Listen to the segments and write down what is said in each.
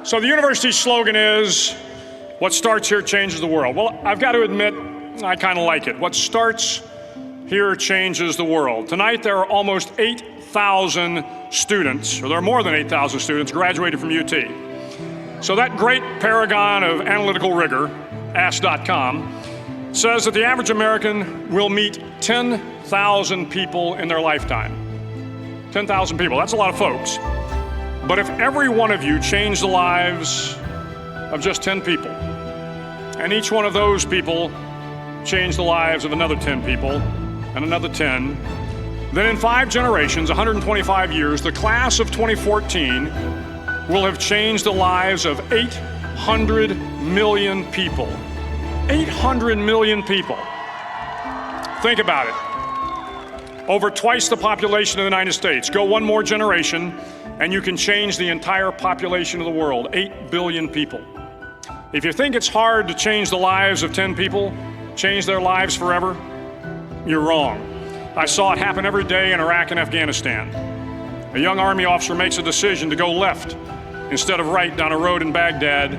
So the university slogan is, what starts here changes the world. Well, I've got to admit, I kind of like it. What starts here changes the world. Tonight, there are almost 8,000 students, or there are more than 8,000 students graduated from UT. So that great paragon of analytical rigor, Ask.com, says that the average American will meet 10,000 people in their lifetime. 10,000 people, that's a lot of folks. But if every one of you changed the lives of just 10 people, and each one of those people changed the lives of another 10 people, and another 10, then in 5 generations, 125 years, the class of 2014 will have changed the lives of 800 million people. 800 million people. Think about it. Over twice the population of the United States. Go one more generation, and you can change the entire population of the world, 8 billion people. If you think it's hard to change the lives of 10 people, change their lives forever, you're wrong. I saw it happen every day in Iraq and Afghanistan. A young Army officer makes a decision to go left instead of right down a road in Baghdad,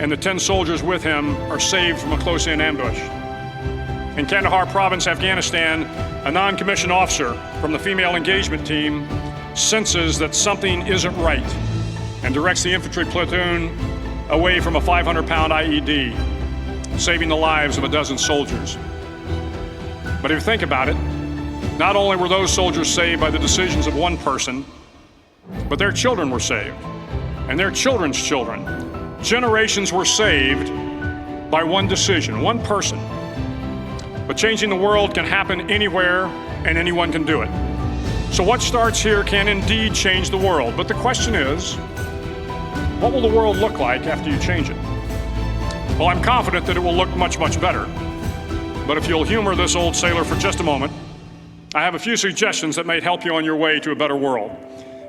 and the 10 soldiers with him are saved from a close-in ambush. In Kandahar province, Afghanistan, a non-commissioned officer from the female engagement team senses that something isn't right and directs the infantry platoon away from a 500-pound IED, saving the lives of a dozen soldiers. But if you think about it, not only were those soldiers saved by the decisions of one person, but their children were saved, and their children's children. Generations were saved by one decision, one person. But changing the world can happen anywhere, and anyone can do it. So what starts here can indeed change the world. But the question is, what will the world look like after you change it? Well, I'm confident that it will look much, much better. But if you'll humor this old sailor for just a moment, I have a few suggestions that may help you on your way to a better world.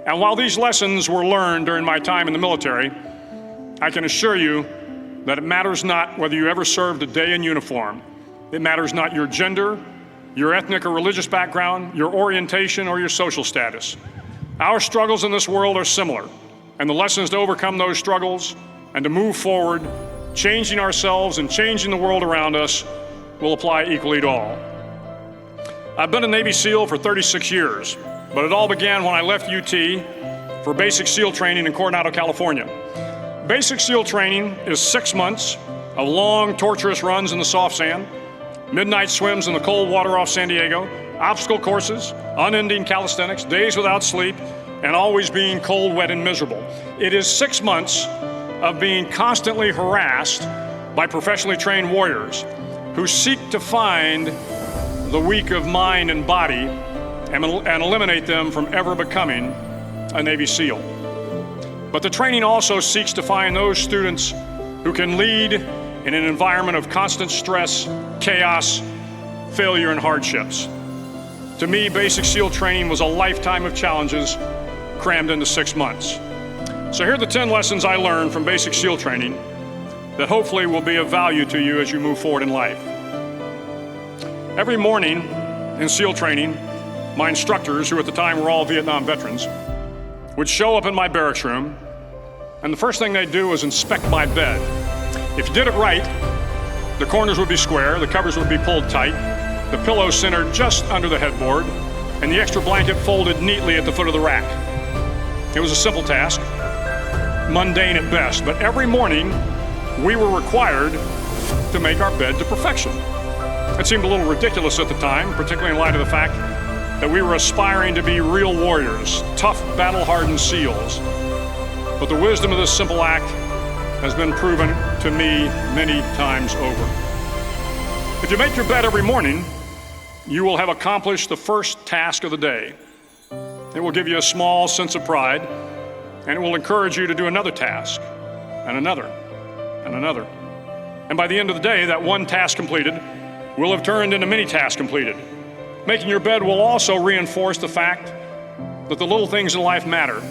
And while these lessons were learned during my time in the military, I can assure you that it matters not whether you ever served a day in uniform. It matters not your gender, your ethnic or religious background, your orientation, or your social status. Our struggles in this world are similar, and the lessons to overcome those struggles and to move forward, changing ourselves and changing the world around us, will apply equally to all. I've been a Navy SEAL for 36 years, but it all began when I left UT for basic SEAL training in Coronado, California. Basic SEAL training is 6 months of long, torturous runs in the soft sand, midnight swims in the cold water off San Diego, obstacle courses, unending calisthenics, days without sleep, and always being cold, wet, and miserable. It is 6 months of being constantly harassed by professionally trained warriors who seek to find the weak of mind and body and eliminate them from ever becoming a Navy SEAL. But the training also seeks to find those students who can lead in an environment of constant stress, chaos, failure, and hardships. To me, basic SEAL training was a lifetime of challenges crammed into 6 months. So here are the 10 lessons I learned from basic SEAL training that hopefully will be of value to you as you move forward in life. Every morning in SEAL training, my instructors, who at the time were all Vietnam veterans, would show up in my barracks room, and the first thing they'd do was inspect my bed. If you did it right, the corners would be square, the covers would be pulled tight, the pillow centered just under the headboard, and the extra blanket folded neatly at the foot of the rack. It was a simple task, mundane at best, but every morning we were required to make our bed to perfection. It seemed a little ridiculous at the time, particularly in light of the fact that we were aspiring to be real warriors, tough, battle-hardened SEALs. But the wisdom of this simple act has been proven to me many times over. If you make your bed every morning, you will have accomplished the first task of the day. It will give you a small sense of pride, and it will encourage you to do another task, and another, and another. And by the end of the day, that one task completed will have turned into many tasks completed. Making your bed will also reinforce the fact that the little things in life matter.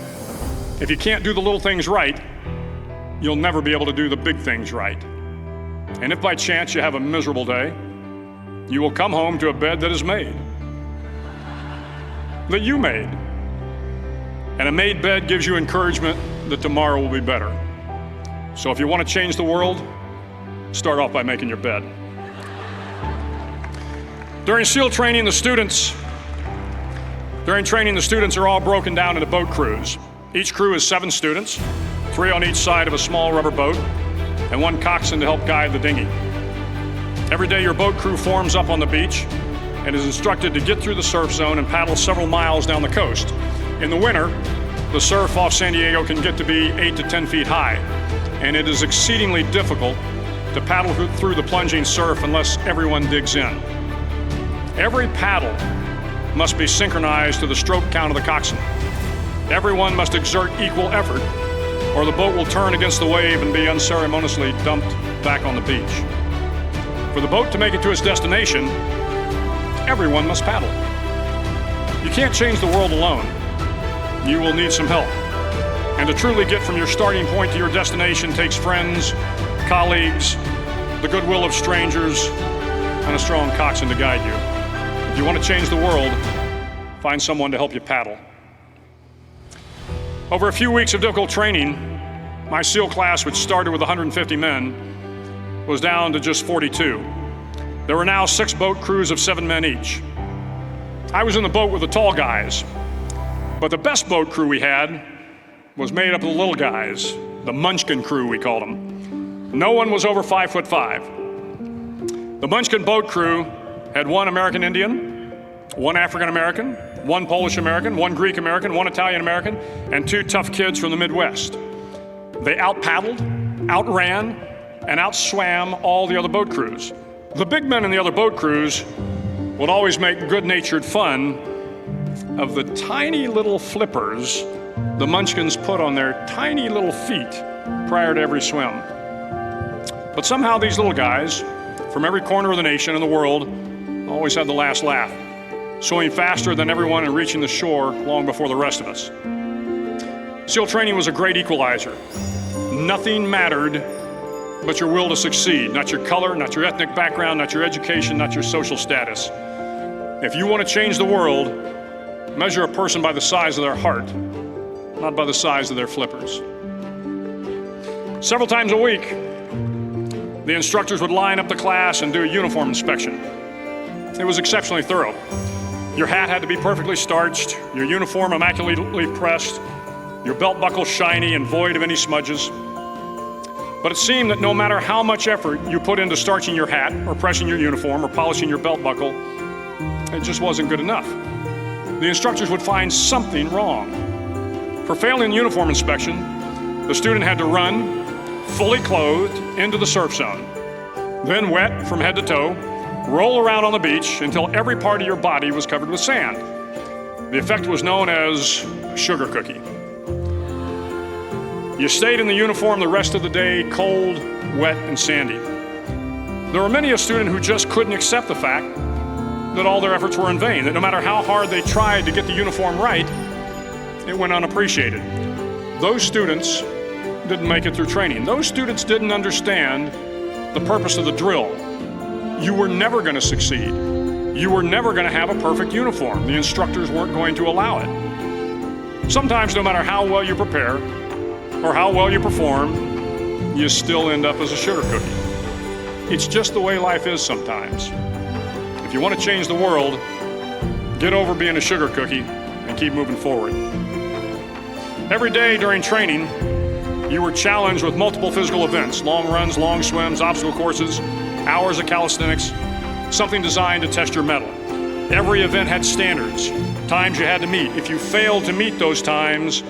If you can't do the little things right, you'll never be able to do the big things right. And if by chance you have a miserable day, you will come home to a bed that is made, that you made. And a made bed gives you encouragement that tomorrow will be better. So if you want to change the world, start off by making your bed. During training, the students are all broken down into boat crews. Each crew is 7 students, 3 on each side of a small rubber boat, and 1 coxswain to help guide the dinghy. Every day your boat crew forms up on the beach and is instructed to get through the surf zone and paddle several miles down the coast. In the winter, the surf off San Diego can get to be 8 to 10 feet high, and it is exceedingly difficult to paddle through the plunging surf unless everyone digs in. Every paddle must be synchronized to the stroke count of the coxswain. Everyone must exert equal effort, or the boat will turn against the wave and be unceremoniously dumped back on the beach. For the boat to make it to its destination, everyone must paddle. You can't change the world alone. You will need some help. And to truly get from your starting point to your destination takes friends, colleagues, the goodwill of strangers, and a strong coxswain to guide you. If you want to change the world, find someone to help you paddle. Over a few weeks of difficult training, my SEAL class, which started with 150 men, was down to just 42. There were now 6 boat crews of 7 men each. I was in the boat with the tall guys, but the best boat crew we had was made up of the little guys, the Munchkin crew, we called them. No one was over 5'5". The Munchkin boat crew had 1 American Indian, 1 African American, 1 Polish American, 1 Greek American, 1 Italian American, and 2 tough kids from the Midwest. They out-paddled, outran, and outswam all the other boat crews. The big men in the other boat crews would always make good-natured fun of the tiny little flippers the Munchkins put on their tiny little feet prior to every swim. But somehow these little guys from every corner of the nation and the world always had the last laugh, swimming faster than everyone and reaching the shore long before the rest of us. SEAL training was a great equalizer. Nothing mattered but your will to succeed, not your color, not your ethnic background, not your education, not your social status. If you want to change the world, measure a person by the size of their heart, not by the size of their flippers. Several times a week, the instructors would line up the class and do a uniform inspection. It was exceptionally thorough. Your hat had to be perfectly starched, your uniform immaculately pressed, your belt buckle shiny and void of any smudges. But it seemed that no matter how much effort you put into starching your hat or pressing your uniform or polishing your belt buckle, it just wasn't good enough. The instructors would find something wrong. For failing the uniform inspection, the student had to run, fully clothed, into the surf zone. Then wet from head to toe, roll around on the beach until every part of your body was covered with sand. The effect was known as sugar cookie. You stayed in the uniform the rest of the day, cold, wet, and sandy. There were many a student who just couldn't accept the fact that all their efforts were in vain, that no matter how hard they tried to get the uniform right, it went unappreciated. Those students didn't make it through training. Those students didn't understand the purpose of the drill. You were never going to succeed. You were never going to have a perfect uniform. The instructors weren't going to allow it. Sometimes, no matter how well you prepare or how well you perform, you still end up as a sugar cookie. It's just the way life is sometimes. If you want to change the world, get over being a sugar cookie and keep moving forward. Every day during training, you were challenged with multiple physical events: long runs, long swims, obstacle courses, hours of calisthenics, something designed to test your mettle. Every event had standards, times you had to meet. If you failed to meet those times,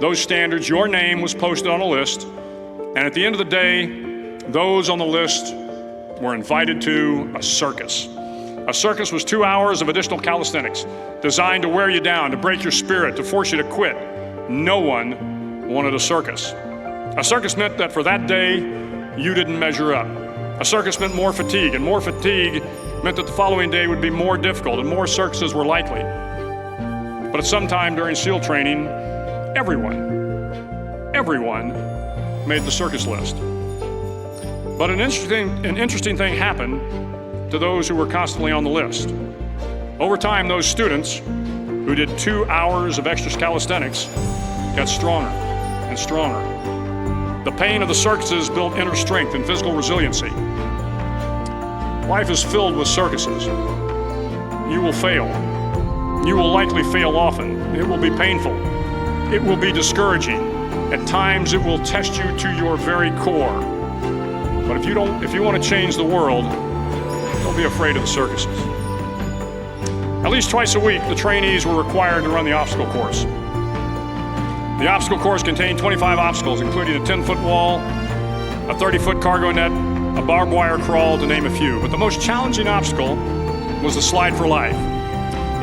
those standards, your name was posted on a list, and at the end of the day, those on the list were invited to a circus. A circus was 2 hours of additional calisthenics, designed to wear you down, to break your spirit, to force you to quit. No one wanted a circus. A circus meant that for that day, you didn't measure up. A circus meant more fatigue, and more fatigue meant that the following day would be more difficult and more circuses were likely. But at some time during SEAL training, everyone made the circus list. But an interesting thing happened to those who were constantly on the list. Over time, those students who did 2 hours of extra calisthenics got stronger and and stronger. The pain of the circuses built inner strength and physical resiliency. Life is filled with circuses. You will fail. You will likely fail often. It will be painful. It will be discouraging. At times, it will test you to your very core. But if you want to change the world, don't be afraid of the circuses. At least twice a week, the trainees were required to run the obstacle course. The obstacle course contained 25 obstacles, including a 10-foot wall, a 30-foot cargo net, a barbed wire crawl, to name a few. But the most challenging obstacle was the slide for life.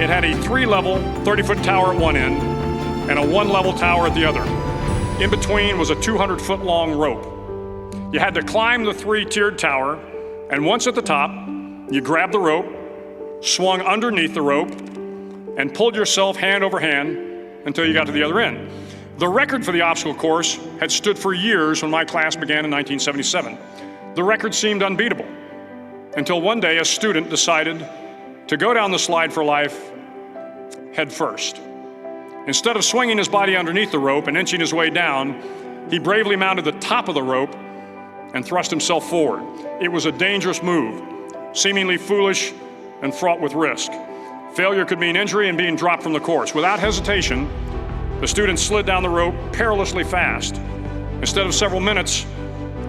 It had a 3-level, 30-foot tower at one end and a 1-level tower at the other. In between was a 200-foot-long rope. You had to climb the 3-tiered tower, and once at the top, you grabbed the rope, swung underneath the rope, and pulled yourself hand over hand until you got to the other end. The record for the obstacle course had stood for years when my class began in 1977. The record seemed unbeatable until one day a student decided to go down the slide for life head first. Instead of swinging his body underneath the rope and inching his way down, he bravely mounted the top of the rope and thrust himself forward. It was a dangerous move, seemingly foolish and fraught with risk. Failure could mean injury and being dropped from the course. Without hesitation, the student slid down the rope perilously fast. Instead of several minutes,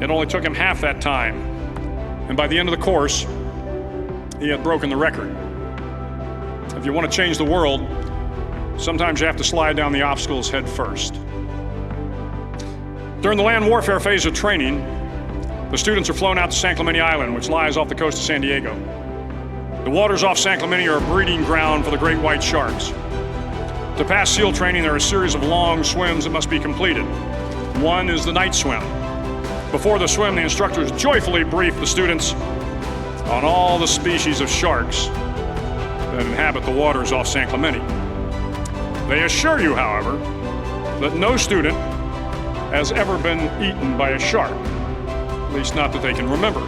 it only took him half that time. And by the end of the course, he had broken the record. If you want to change the world, sometimes you have to slide down the obstacles head first. During the land warfare phase of training, the students are flown out to San Clemente Island, which lies off the coast of San Diego. The waters off San Clemente are a breeding ground for the great white sharks. To pass SEAL training, there are a series of long swims that must be completed. One is the night swim. Before the swim, the instructors joyfully brief the students on all the species of sharks that inhabit the waters off San Clemente. They assure you, however, that no student has ever been eaten by a shark, at least not that they can remember.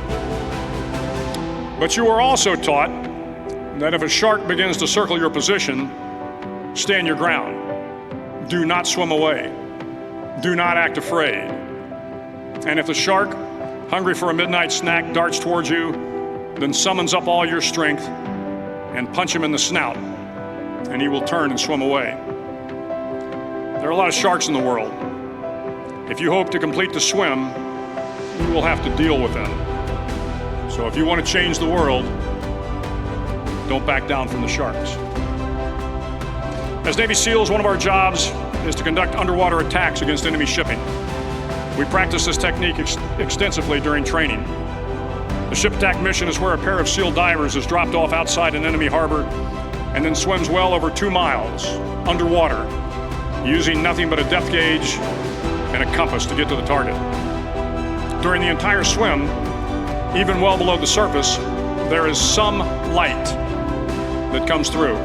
But you are also taught that if a shark begins to circle your position, stand your ground. Do not swim away. Do not act afraid. And if the shark, hungry for a midnight snack, darts towards you, then summons up all your strength and punch him in the snout, and he will turn and swim away. There are a lot of sharks in the world. If you hope to complete the swim, you will have to deal with them. So if you want to change the world, don't back down from the sharks. As Navy SEALs, one of our jobs is to conduct underwater attacks against enemy shipping. We practice this technique extensively during training. The ship attack mission is where a pair of SEAL divers is dropped off outside an enemy harbor and then swims well over 2 miles underwater, using nothing but a depth gauge and a compass to get to the target. During the entire swim, even well below the surface, there is some light that comes through.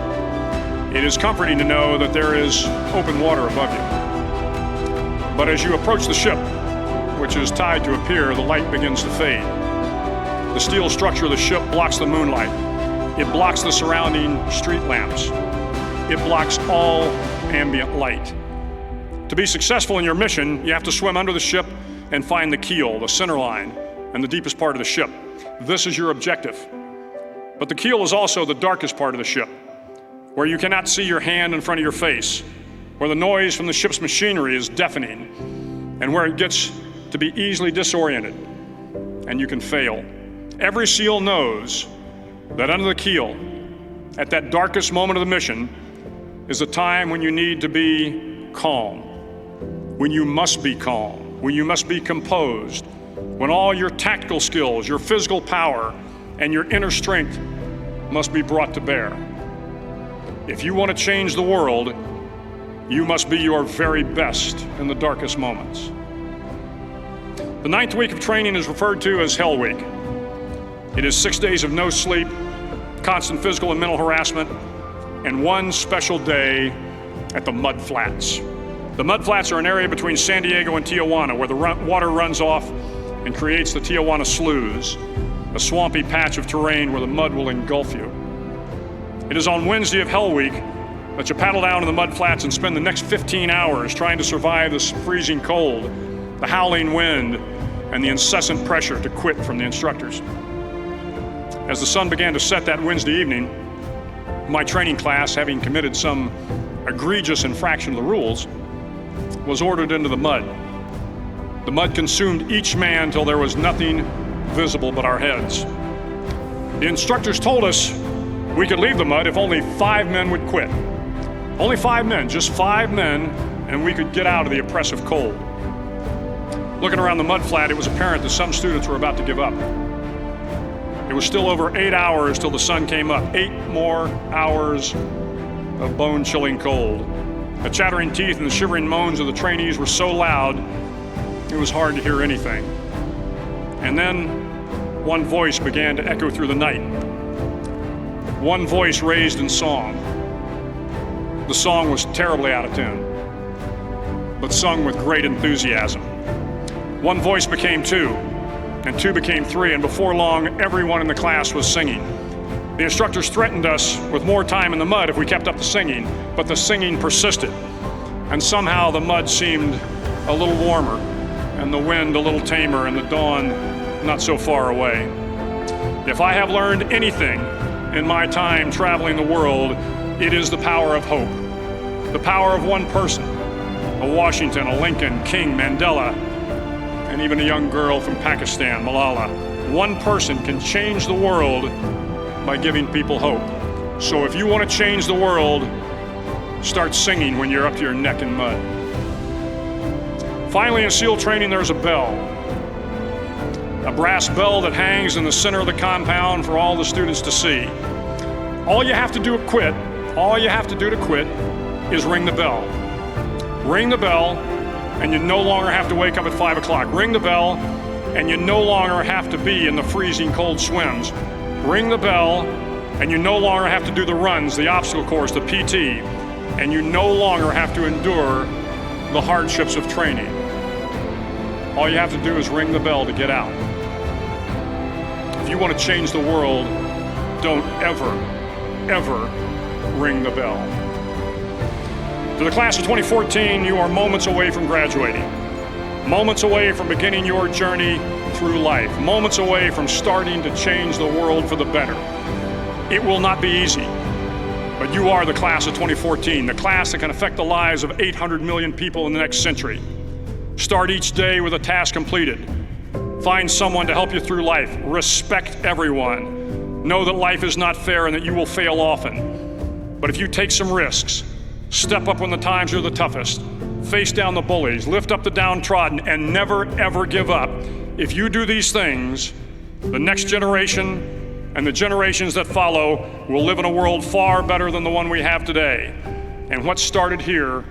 It is comforting to know that there is open water above you. But as you approach the ship, which is tied to a pier, the light begins to fade. The steel structure of the ship blocks the moonlight. It blocks the surrounding street lamps. It blocks all ambient light. To be successful in your mission, you have to swim under the ship and find the keel, the center line, and the deepest part of the ship. This is your objective. But the keel is also the darkest part of the ship, where you cannot see your hand in front of your face, where the noise from the ship's machinery is deafening, and where it gets to be easily disoriented, and you can fail. Every SEAL knows that under the keel, at that darkest moment of the mission, is a time when you need to be calm, when you must be calm, when you must be composed, when all your tactical skills, your physical power, and your inner strength must be brought to bear. If you want to change the world, you must be your very best in the darkest moments. The 9th week of training is referred to as Hell Week. It is 6 days of no sleep, constant physical and mental harassment, and one special day at the Mud Flats. The Mud Flats are an area between San Diego and Tijuana where the water runs off and creates the Tijuana Sloughs, a swampy patch of terrain where the mud will engulf you. It is on Wednesday of Hell Week that you paddle down to the mud flats and spend the next 15 hours trying to survive this freezing cold, the howling wind, and the incessant pressure to quit from the instructors. As the sun began to set that Wednesday evening, my training class, having committed some egregious infraction of the rules, was ordered into the mud. The mud consumed each man till there was nothing visible but our heads. The instructors told us we could leave the mud if only 5 men would quit. Only 5 men, just 5 men, and we could get out of the oppressive cold. Looking around the mud flat, it was apparent that some students were about to give up. It was still over 8 hours till the sun came up. 8 more hours of bone-chilling cold. The chattering teeth and the shivering moans of the trainees were so loud, it was hard to hear anything. And then one voice began to echo through the night. One voice raised in song. The song was terribly out of tune, but sung with great enthusiasm. One voice became 2, and 2 became 3, and before long, everyone in the class was singing. The instructors threatened us with more time in the mud if we kept up the singing, but the singing persisted, and somehow the mud seemed a little warmer, and the wind a little tamer, and the dawn not so far away. If I have learned anything in my time traveling the world, it is the power of hope, the power of one person, a Washington, a Lincoln, King, Mandela, and even a young girl from Pakistan, Malala. One person can change the world by giving people hope. So if you want to change the world, start singing when you're up to your neck in mud. Finally, in SEAL training, there's a bell. A brass bell that hangs in the center of the compound for all the students to see. All you have to do to quit is ring the bell. Ring the bell, and you no longer have to wake up at 5 o'clock. Ring the bell, and you no longer have to be in the freezing cold swims. Ring the bell, and you no longer have to do the runs, the obstacle course, the PT, and you no longer have to endure the hardships of training. All you have to do is ring the bell to get out. If you want to change the world, don't ever ring the bell. To the class of 2014, you are moments away from graduating, moments away from beginning your journey through life, moments away from starting to change the world for the better. It will not be easy, but you are the class of 2014, the class that can affect the lives of 800 million people in the next century. Start each day with a task completed. Find someone to help you through life. Respect everyone. Know that life is not fair and that you will fail often. But if you take some risks, step up when the times are the toughest, face down the bullies, lift up the downtrodden, and never ever give up. If you do these things, the next generation and the generations that follow will live in a world far better than the one we have today. And what started here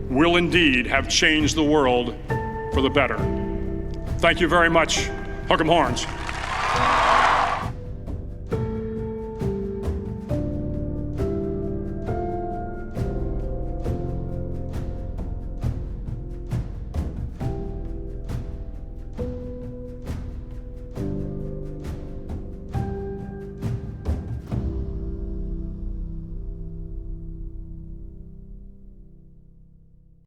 will indeed have changed the world for the better. Thank you very much. Hook 'em horns.